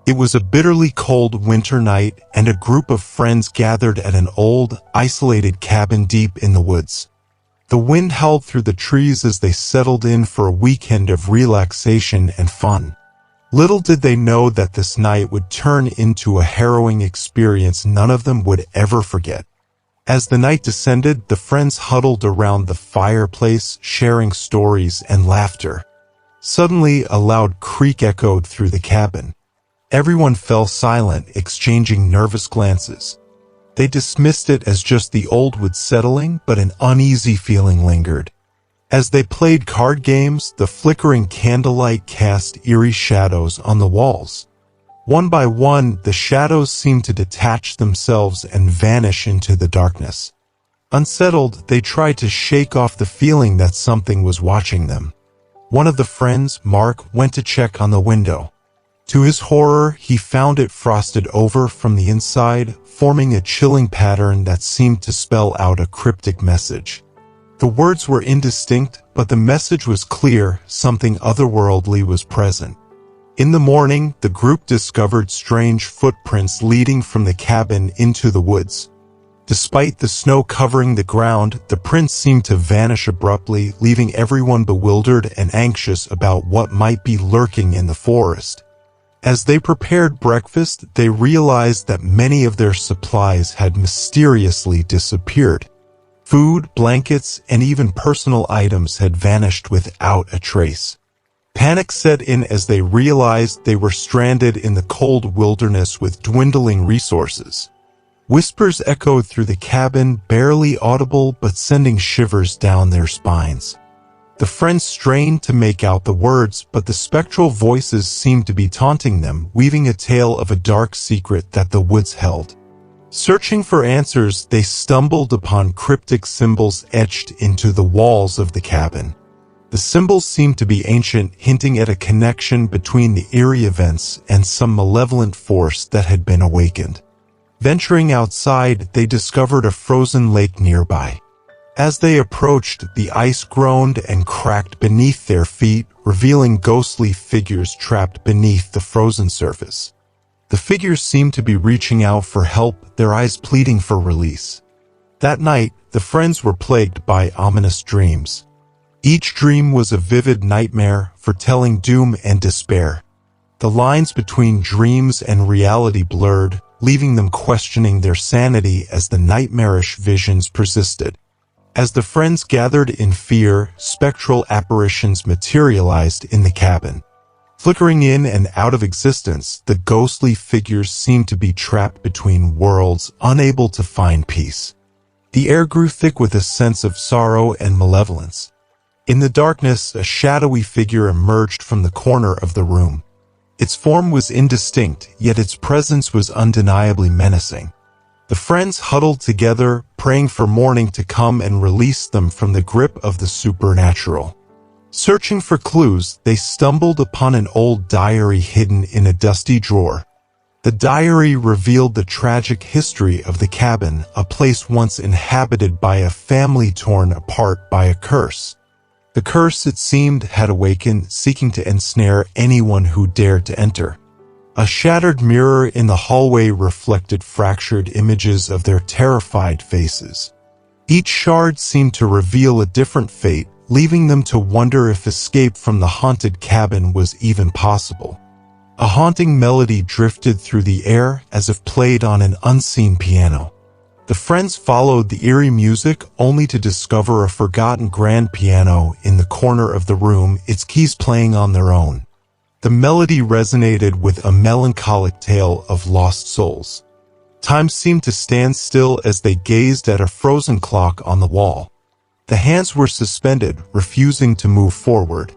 It was a bitterly cold winter night, and a group of friends gathered at an old, isolated cabin deep in the woods. The wind howled through the trees as they settled in for a weekend of relaxation and fun. Little did they know that this night would turn into a harrowing experience none of them would ever forget. As the night descended, the friends huddled around the fireplace, sharing stories and laughter. Suddenly, a loud creak echoed through the cabin. Everyone fell silent, exchanging nervous glances. They dismissed it as just the old wood settling, but an uneasy feeling lingered. As they played card games, the flickering candlelight cast eerie shadows on the walls. One by one, the shadows seemed to detach themselves and vanish into the darkness. Unsettled, they tried to shake off the feeling that something was watching them. One of the friends, Mark, went to check on the window. To his horror, he found it frosted over from the inside, forming a chilling pattern that seemed to spell out a cryptic message. The words were indistinct, but the message was clear: something otherworldly was present. In the morning, the group discovered strange footprints leading from the cabin into the woods. Despite the snow covering the ground, the prints seemed to vanish abruptly, leaving everyone bewildered and anxious about what might be lurking in the forest. As they prepared breakfast, they realized that many of their supplies had mysteriously disappeared. Food, blankets, and even personal items had vanished without a trace. Panic set in as they realized they were stranded in the cold wilderness with dwindling resources. Whispers echoed through the cabin, barely audible but sending shivers down their spines. The friends strained to make out the words, but the spectral voices seemed to be taunting them, weaving a tale of a dark secret that the woods held. Searching for answers, they stumbled upon cryptic symbols etched into the walls of the cabin. The symbols seemed to be ancient, hinting at a connection between the eerie events and some malevolent force that had been awakened. Venturing outside, they discovered a frozen lake nearby. As they approached, the ice groaned and cracked beneath their feet, revealing ghostly figures trapped beneath the frozen surface. The figures seemed to be reaching out for help, their eyes pleading for release. That night, the friends were plagued by ominous dreams. Each dream was a vivid nightmare, foretelling doom and despair. The lines between dreams and reality blurred, leaving them questioning their sanity as the nightmarish visions persisted. As the friends gathered in fear, spectral apparitions materialized in the cabin. Flickering in and out of existence, the ghostly figures seemed to be trapped between worlds, unable to find peace. The air grew thick with a sense of sorrow and malevolence. In the darkness, a shadowy figure emerged from the corner of the room. Its form was indistinct, yet its presence was undeniably menacing. The friends huddled together, praying for morning to come and release them from the grip of the supernatural. Searching for clues, they stumbled upon an old diary hidden in a dusty drawer. The diary revealed the tragic history of the cabin, a place once inhabited by a family torn apart by a curse. The curse, it seemed, had awakened, seeking to ensnare anyone who dared to enter. A shattered mirror in the hallway reflected fractured images of their terrified faces. Each shard seemed to reveal a different fate, leaving them to wonder if escape from the haunted cabin was even possible. A haunting melody drifted through the air as if played on an unseen piano. The friends followed the eerie music only to discover a forgotten grand piano in the corner of the room, its keys playing on their own. The melody resonated with a melancholic tale of lost souls. Time seemed to stand still as they gazed at a frozen clock on the wall. The hands were suspended, refusing to move forward.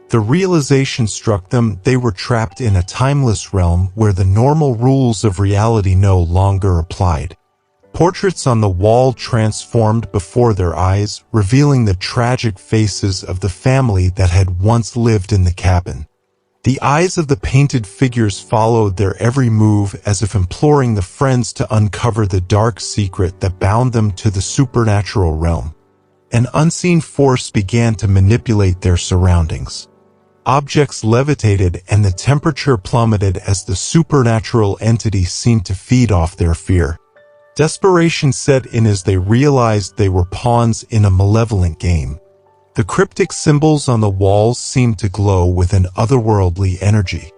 The realization struck them they were trapped in a timeless realm where the normal rules of reality no longer applied. Portraits on the wall transformed before their eyes, revealing the tragic faces of the family that had once lived in the cabin. The eyes of the painted figures followed their every move as if imploring the friends to uncover the dark secret that bound them to the supernatural realm. An unseen force began to manipulate their surroundings. Objects levitated and the temperature plummeted as the supernatural entity seemed to feed off their fear. Desperation set in as they realized they were pawns in a malevolent game. The cryptic symbols on the walls seemed to glow with an otherworldly energy.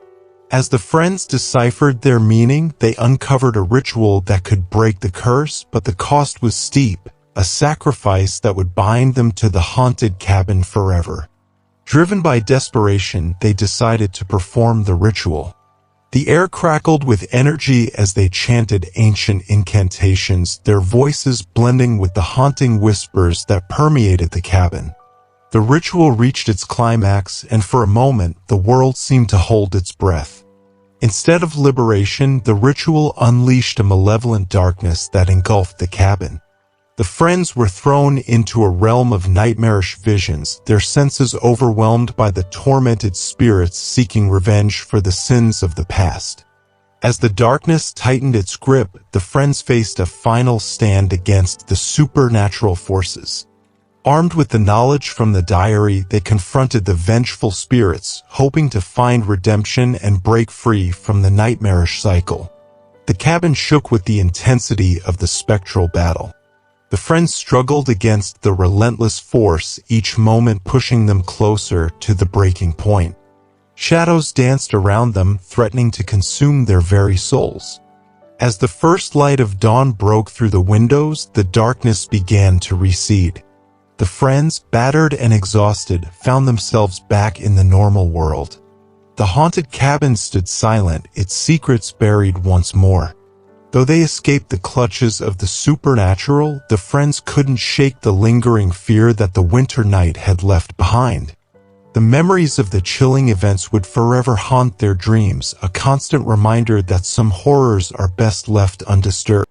As the friends deciphered their meaning, they uncovered a ritual that could break the curse, but the cost was steep, a sacrifice that would bind them to the haunted cabin forever. Driven by desperation, they decided to perform the ritual. The air crackled with energy as they chanted ancient incantations, their voices blending with the haunting whispers that permeated the cabin. The ritual reached its climax, and for a moment, the world seemed to hold its breath. Instead of liberation, the ritual unleashed a malevolent darkness that engulfed the cabin. The friends were thrown into a realm of nightmarish visions, their senses overwhelmed by the tormented spirits seeking revenge for the sins of the past. As the darkness tightened its grip, the friends faced a final stand against the supernatural forces. Armed with the knowledge from the diary, they confronted the vengeful spirits, hoping to find redemption and break free from the nightmarish cycle. The cabin shook with the intensity of the spectral battle. The friends struggled against the relentless force, each moment pushing them closer to the breaking point. Shadows danced around them, threatening to consume their very souls. As the first light of dawn broke through the windows, the darkness began to recede. The friends, battered and exhausted, found themselves back in the normal world. The haunted cabin stood silent, its secrets buried once more. Though they escaped the clutches of the supernatural, the friends couldn't shake the lingering fear that the winter night had left behind. The memories of the chilling events would forever haunt their dreams, a constant reminder that some horrors are best left undisturbed.